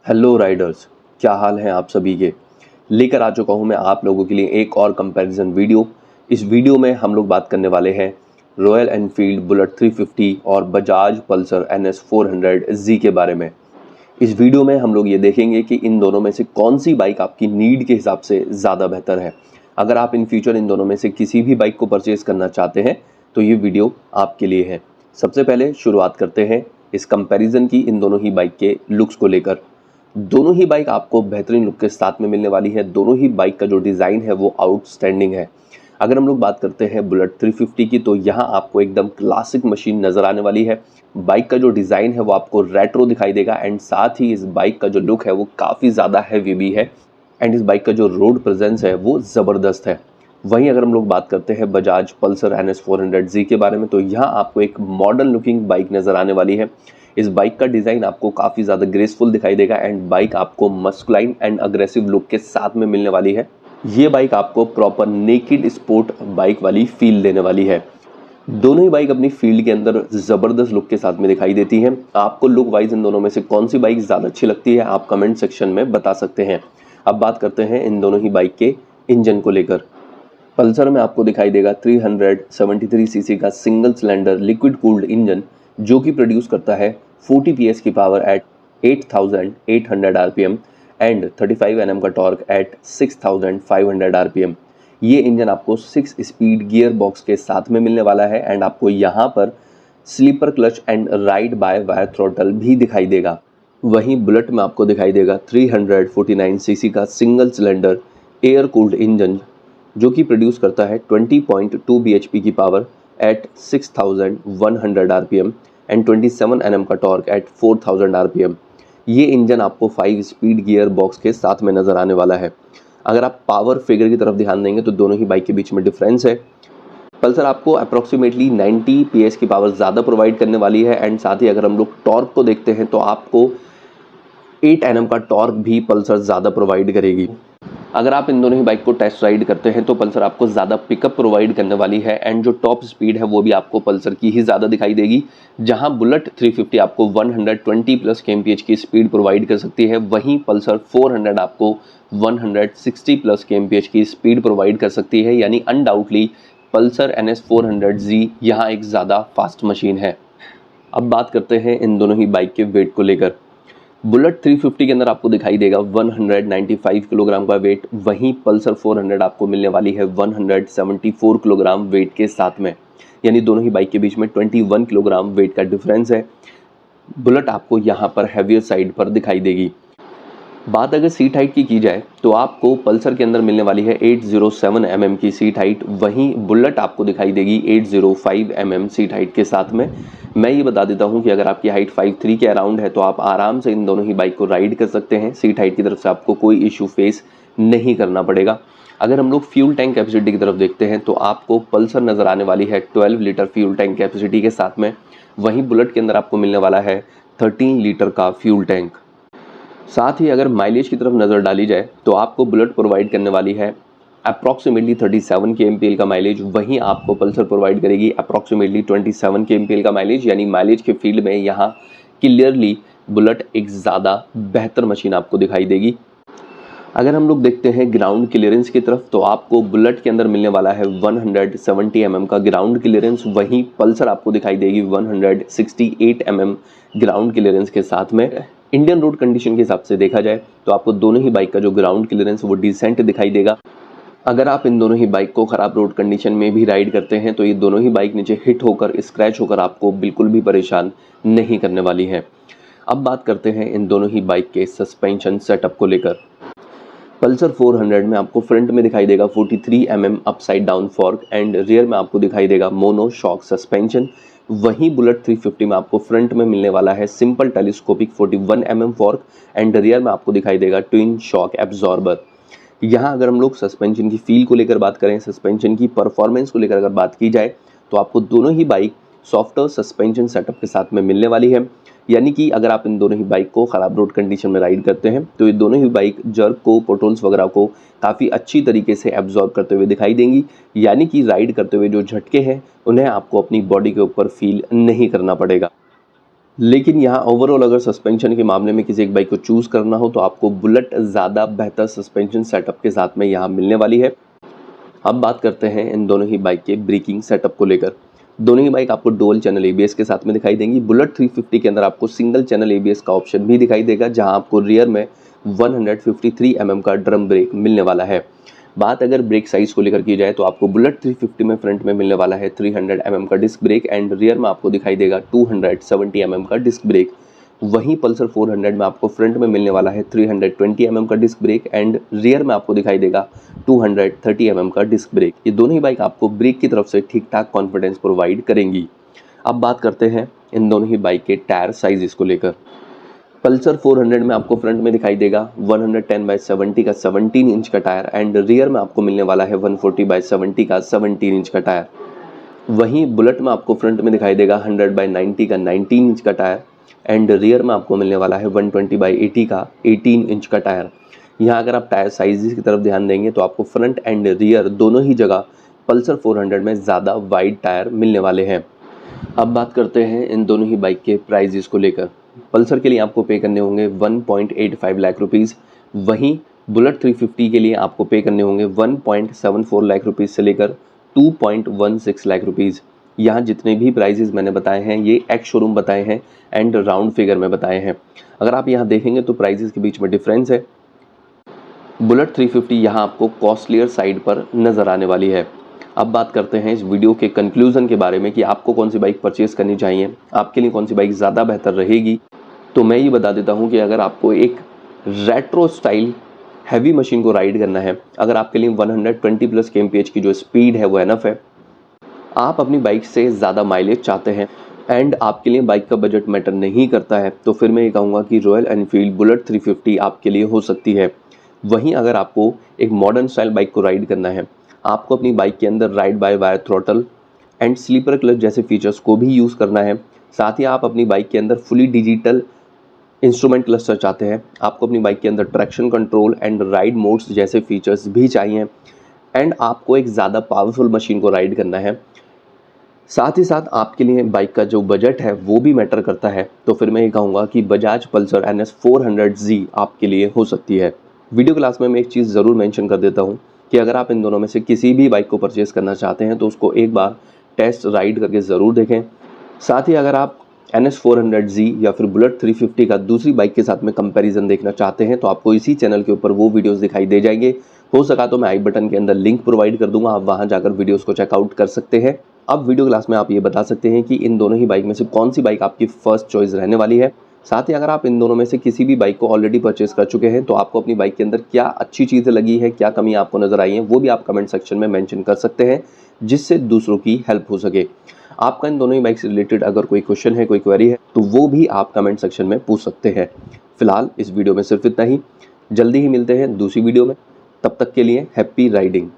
Hello Riders, क्या हाल है आप सभी के। लेकर आ चुका हूँ मैं आप लोगों के लिए एक और कंपैरिजन वीडियो। इस वीडियो में हम लोग बात करने वाले हैं रॉयल एनफील्ड बुलेट 350 और बजाज पल्सर NS 400Z के बारे में। इस वीडियो में हम लोग ये देखेंगे कि इन दोनों में से कौन सी बाइक आपकी नीड के हिसाब से ज़्यादा बेहतर है। अगर आप इन फ्यूचर इन दोनों में से किसी भी बाइक को परचेज़ करना चाहते हैं तो ये वीडियो आपके लिए है। सबसे पहले शुरुआत करते हैं इस कंपैरिजन की इन दोनों ही बाइक के लुक्स को लेकर। दोनों ही बाइक आपको बेहतरीन लुक के साथ में मिलने वाली है। दोनों ही बाइक का जो डिज़ाइन है वो आउटस्टैंडिंग है। अगर हम लोग बात करते हैं बुलेट 350 की तो यहाँ आपको एकदम क्लासिक मशीन नज़र आने वाली है। बाइक का जो डिज़ाइन है वो आपको रेट्रो दिखाई देगा एंड साथ ही इस बाइक का जो लुक है वो काफ़ी ज़्यादा हैवी भी है एंड इस बाइक का जो रोड प्रेजेंस है वो ज़बरदस्त है। वहीं अगर हम लोग बात करते हैं बजाज पल्सर NS 400Z के बारे में तो यहाँ आपको एक मॉडर्न लुकिंग बाइक नज़र आने वाली है। इस बाइक का डिज़ाइन आपको काफ़ी ज़्यादा ग्रेसफुल दिखाई देगा एंड बाइक आपको मस्कुलाइन एंड अग्रेसिव लुक के साथ में मिलने वाली है। ये बाइक आपको प्रॉपर नेकेड स्पोर्ट बाइक वाली फील देने वाली है। दोनों ही बाइक अपनी फील्ड के अंदर ज़बरदस्त लुक के साथ में दिखाई देती हैं। आपको लुक वाइज इन दोनों में से कौन सी बाइक ज़्यादा अच्छी लगती है आप कमेंट सेक्शन में बता सकते हैं। अब बात करते हैं इन दोनों ही बाइक के इंजन को लेकर। पल्सर में आपको दिखाई देगा 373 सीसी का single cylinder liquid cooled engine जो कि प्रोड्यूस करता है 40 PS की power eight 8800 RPM and 35 Nm का टॉर्क एट 6500 RPM। ये इंजन आपको 6 स्पीड गियर बॉक्स के साथ में मिलने वाला है एंड आपको यहाँ पर slipper clutch and ride by wire throttle भी दिखाई देगा। वहीं बुलेट में आपको दिखाई देगा 349 सीसी का single cylinder air cooled engine जो कि प्रोड्यूस करता है 20.2 bhp की power eight 6100 RPM and 27 Nm का टॉर्क एट 4000 RPM। ये इंजन आपको 5 स्पीड गियर बॉक्स के साथ में नज़र आने वाला है। अगर आप पावर फिगर की तरफ ध्यान देंगे तो दोनों ही बाइक के बीच में डिफरेंस है। पल्सर आपको अप्रॉक्सीमेटली 90 PS की पावर ज़्यादा प्रोवाइड करने वाली है एंड साथ ही अगर हम लोग टॉर्क को देखते हैं तो आपको 8 Nm का टॉर्क भी पल्सर ज़्यादा प्रोवाइड करेगी। अगर आप इन दोनों ही बाइक को टेस्ट राइड करते हैं तो पल्सर आपको ज़्यादा पिकअप प्रोवाइड करने वाली है एंड जो टॉप स्पीड है वो भी आपको पल्सर की ही ज़्यादा दिखाई देगी। जहां बुलेट 350 आपको 120+ kmph की स्पीड प्रोवाइड कर सकती है, वहीं पल्सर 400 आपको 160+ kmph की स्पीड प्रोवाइड कर सकती है। यानी अनडाउटली पल्सर NS 400Z यहाँ एक ज़्यादा फास्ट मशीन है। अब बात करते हैं इन दोनों ही बाइक के वेट को लेकर। बुलेट 350 के अंदर आपको दिखाई देगा 195 किलोग्राम का वेट, वहीं पल्सर 400 आपको मिलने वाली है 174 किलोग्राम वेट के साथ में। यानी दोनों ही बाइक के बीच में 21 किलोग्राम वेट का डिफरेंस है। बुलेट आपको यहाँ पर हैवियर साइड पर दिखाई देगी। बात अगर सीट हाइट की जाए तो आपको पल्सर के अंदर मिलने वाली है 807 mm की सीट हाइट, वहीं बुलेट आपको दिखाई देगी 805 mm सीट हाइट के साथ में। मैं ये बता देता हूँ कि अगर आपकी हाइट 5'3" के अराउंड है तो आप आराम से इन दोनों ही बाइक को राइड कर सकते हैं। सीट हाइट की तरफ से आपको कोई इशू फेस नहीं करना पड़ेगा। अगर हम लोग फ्यूल टैंक कैपेसिटी की तरफ देखते हैं तो आपको पल्सर नज़र आने वाली है 12 लीटर फ्यूल टैंक कैपेसिटी के साथ में, वहीं बुलेट के अंदर आपको मिलने वाला है 13 लीटर का फ्यूल टैंक। साथ ही अगर माइलेज की तरफ नज़र डाली जाए तो आपको बुलेट प्रोवाइड करने वाली है अप्रॉक्सीमेटली 37 kmpl का माइलेज, वहीं आपको पल्सर प्रोवाइड करेगी अप्रॉक्सीमेटली 27 kmpl का माइलेज। यानी माइलेज के फील्ड में यहाँ क्लियरली बुलेट एक ज़्यादा बेहतर मशीन आपको दिखाई देगी। अगर हम लोग देखते हैं ग्राउंड क्लियरेंस की तरफ तो आपको बुलेट के अंदर मिलने वाला है 170 mm का ग्राउंड क्लियरेंस, वहीं पल्सर आपको दिखाई देगी 168 mm ग्राउंड क्लियरेंस के साथ में। इंडियन रोड कंडीशन के हिसाब से देखा जाए तो आपको दोनों ही बाइक का जो ग्राउंड क्लियरेंस वो डिसेंट दिखाई देगा। अगर आप इन दोनों ही बाइक को ख़राब रोड कंडीशन में भी राइड करते हैं तो ये दोनों ही बाइक नीचे हिट होकर स्क्रैच होकर आपको बिल्कुल भी परेशान नहीं करने वाली है। अब बात करते हैं इन दोनों ही बाइक के सस्पेंशन सेटअप को लेकर। पल्सर 400 में आपको फ्रंट में दिखाई देगा 43 mm upside down fork and rear में आपको दिखाई देगा मोनो शॉक सस्पेंशन, वहीं बुलेट 350 में आपको फ्रंट में मिलने वाला है simple telescopic 41 mm fork and rear में आपको दिखाई देगा ट्विन शॉक एब्जॉर्बर। यहाँ अगर हम लोग सस्पेंशन की फील को लेकर बात करें, सस्पेंशन की परफॉर्मेंस को लेकर अगर बात की जाए तो आपको दोनों ही बाइक सॉफ्टवेयर सस्पेंशन सेटअप के साथ में मिलने वाली है। यानी कि अगर आप इन दोनों ही बाइक को ख़राब रोड कंडीशन में राइड करते हैं तो ये दोनों ही बाइक जर्क को, पोटोल्स वगैरह को काफ़ी अच्छी तरीके से एब्जॉर्ब करते हुए दिखाई देंगी। यानी कि राइड करते हुए जो झटके हैं उन्हें आपको अपनी बॉडी के ऊपर फील नहीं करना पड़ेगा। लेकिन यहाँ ओवरऑल अगर सस्पेंशन के मामले में किसी एक बाइक को चूज़ करना हो तो आपको बुलेट ज़्यादा बेहतर सस्पेंशन सेटअप के साथ में यहाँ मिलने वाली है। अब बात करते हैं इन दोनों ही बाइक के ब्रेकिंग सेटअप को लेकर। दोनों ही बाइक आपको डुअल चैनल एबीएस के साथ में दिखाई देंगी। बुलेट 350 के अंदर आपको सिंगल चैनल एबीएस का ऑप्शन भी दिखाई देगा, जहां आपको रियर में 153 mm का ड्रम ब्रेक मिलने वाला है। बात अगर ब्रेक साइज को लेकर की जाए तो आपको बुलेट 350 में फ्रंट में मिलने वाला है 300 mm का डिस्क ब्रेक एंड रियर में आपको दिखाई देगा 270 mm का डिस्क ब्रेक। वहीं पल्सर 400 में आपको फ्रंट में मिलने वाला है 320 mm का डिस्क ब्रेक एंड रियर में आपको दिखाई देगा 230 mm का डिस्क ब्रेक। ये दोनों ही बाइक आपको ब्रेक की तरफ से ठीक ठाक कॉन्फिडेंस प्रोवाइड करेंगी। अब बात करते हैं इन दोनों ही बाइक के टायर साइजेस को लेकर। पल्सर 400 में आपको फ्रंट में दिखाई देगा 110/70 का 17 इंच का टायर एंड रियर में आपको मिलने वाला है 140/70 का 17 इंच का टायर। वहीं बुलेट में आपको फ्रंट में दिखाई देगा 100/90 का 19 इंच का टायर एंड रियर में आपको मिलने वाला है 120/80 का 18 इंच का टायर। यहाँ अगर आप टायर साइजेस की तरफ ध्यान देंगे तो आपको फ्रंट एंड रियर दोनों ही जगह पल्सर 400 में ज़्यादा वाइड टायर मिलने वाले हैं। अब बात करते हैं इन दोनों ही बाइक के प्राइजेस को लेकर। पल्सर के लिए आपको पे करने होंगे 1.85 लाख रुपीज़, वहीं बुलेट 350 के लिए आपको पे करने होंगे 1.74 लाख रुपीज़ से लेकर 2.16 लाख रुपीज़। यहाँ जितने भी प्राइजेस मैंने बताए हैं ये एक्स शोरूम बताए हैं एंड राउंड फिगर में बताए हैं। अगर आप यहाँ देखेंगे तो प्राइजेस के बीच में डिफरेंस है। बुलेट 350 यहाँ आपको कॉस्टलियर साइड पर नज़र आने वाली है। अब बात करते हैं इस वीडियो के कंक्लूजन के बारे में कि आपको कौन सी बाइक परचेज़ करनी चाहिए, आपके लिए कौन सी बाइक ज़्यादा बेहतर रहेगी। तो मैं ये बता देता हूँ कि अगर आपको एक रेट्रो स्टाइल हैवी मशीन को राइड करना है, अगर आपके लिए 120+ kmph की जो स्पीड है वो एनफ है, आप अपनी बाइक से ज़्यादा माइलेज चाहते हैं एंड आपके लिए बाइक का बजट मैटर नहीं करता है, तो फिर मैं ये कहूँगा कि रॉयल एनफील्ड बुलेट 350 आपके लिए हो सकती है। वहीं अगर आपको एक मॉडर्न स्टाइल बाइक को राइड करना है, आपको अपनी बाइक के अंदर ride by wire throttle and slipper clutch जैसे फीचर्स को भी यूज़ करना है, साथ ही आप अपनी बाइक के अंदर फुली डिजिटल इंस्ट्रूमेंट क्लस्टर चाहते हैं, आपको अपनी बाइक के अंदर traction control and ride modes जैसे फीचर्स भी चाहिए एंड आपको एक ज़्यादा पावरफुल मशीन को राइड करना है, साथ ही साथ आपके लिए बाइक का जो बजट है वो भी मैटर करता है, तो फिर मैं ये कहूँगा कि बजाज पल्सर NS 400Z आपके लिए हो सकती है। वीडियो क्लास में मैं एक चीज़ ज़रूर मेंशन कर देता हूँ कि अगर आप इन दोनों में से किसी भी बाइक को परचेज़ करना चाहते हैं तो उसको एक बार टेस्ट राइड करके ज़रूर देखें। साथ ही अगर आप NS 400Z या फिर बुलेट 350 का दूसरी बाइक के साथ में कंपैरिजन देखना चाहते हैं तो आपको इसी चैनल के ऊपर वो वीडियोस दिखाई दे जाएंगे। हो सका तो मैं आई बटन के अंदर लिंक प्रोवाइड कर दूंगा, आप वहां जाकर वीडियोस को चेकआउट कर सकते हैं। अब वीडियो क्लास में आप ये बता सकते हैं कि इन दोनों ही बाइक में से कौन सी बाइक आपकी फर्स्ट चॉइस रहने वाली है। साथ ही अगर आप इन दोनों में से किसी भी बाइक को ऑलरेडी परचेज कर चुके हैं तो आपको अपनी बाइक के अंदर क्या अच्छी चीज़ें लगी है, क्या कमी आपको नजर आई है, वो भी आप कमेंट सेक्शन में मेंशन कर सकते हैं, जिससे दूसरों की हेल्प हो सके। आपका इन दोनों ही बाइक से रिलेटेड अगर कोई क्वेश्चन है, कोई क्वेरी है तो वो भी आप कमेंट सेक्शन में पूछ सकते हैं। फिलहाल इस वीडियो में सिर्फ इतना ही, जल्दी ही मिलते हैं दूसरी वीडियो में, तब तक के लिए हैप्पी राइडिंग।